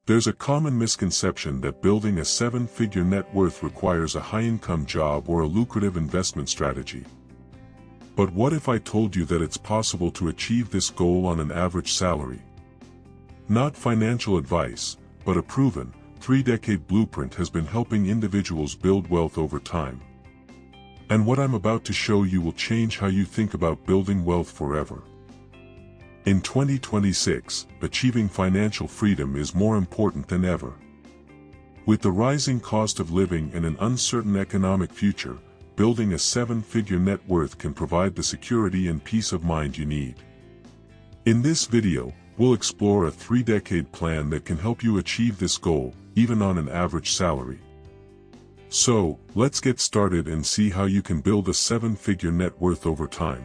There's a common misconception that building a seven-figure net worth requires a high-income job or a lucrative investment strategy. But what if I told you that it's possible to achieve this goal on an average salary? Not financial advice, but a proven, 3-decade blueprint has been helping individuals build wealth over time. And what I'm about to show you will change how you think about building wealth forever. In 2026, achieving financial freedom is more important than ever. With the rising cost of living and an uncertain economic future, building a seven-figure net worth can provide the security and peace of mind you need. In this video, we'll explore a 3-decade plan that can help you achieve this goal, even on an average salary. So, let's get started and see how you can build a seven-figure net worth over time.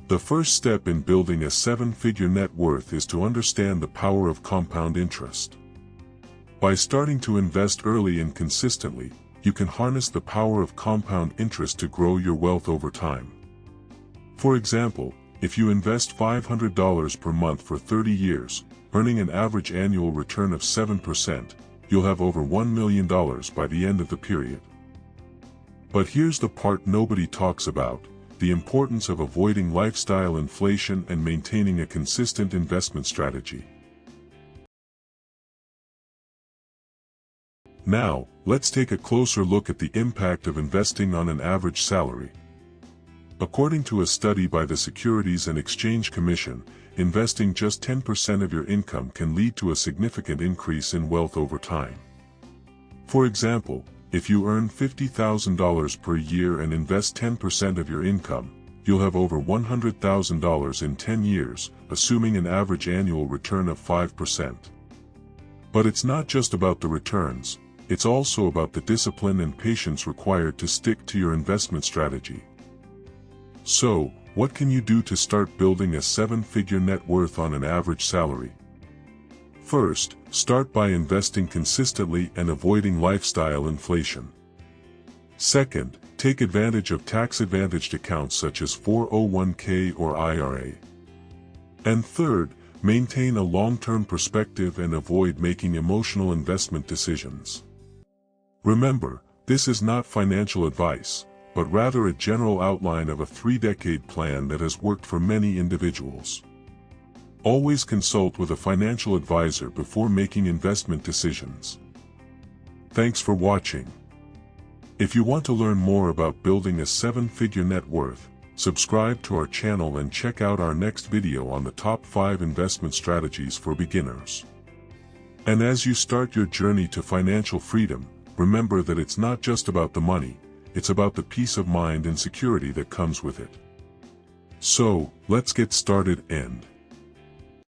The first step in building a seven-figure net worth is to understand the power of compound interest. By starting to invest early and consistently, you can harness the power of compound interest to grow your wealth over time. For example, if you invest $500 per month for 30 years, earning an average annual return of 7%, you'll have over $1 million by the end of the period. But here's the part nobody talks about: the importance of avoiding lifestyle inflation and maintaining a consistent investment strategy. Now, let's take a closer look at the impact of investing on an average salary. According to a study by the Securities and Exchange Commission, investing just 10% of your income can lead to a significant increase in wealth over time. For example, if you earn $50,000 per year and invest 10% of your income, you'll have over $100,000 in 10 years, assuming an average annual return of 5%. But it's not just about the returns, it's also about the discipline and patience required to stick to your investment strategy. So, what can you do to start building a seven-figure net worth on an average salary? First, start by investing consistently and avoiding lifestyle inflation. Second, take advantage of tax-advantaged accounts such as 401k or IRA. And third, maintain a long-term perspective and avoid making emotional investment decisions. Remember, this is not financial advice, but rather a general outline of a 3-decade plan that has worked for many individuals. Always consult with a financial advisor before making investment decisions. Thanks for watching. If you want to learn more about building a seven-figure net worth, subscribe to our channel and check out our next video on the top 5 investment strategies for beginners. And as you start your journey to financial freedom, remember that it's not just about the money, it's about the peace of mind and security that comes with it. So, let's get started and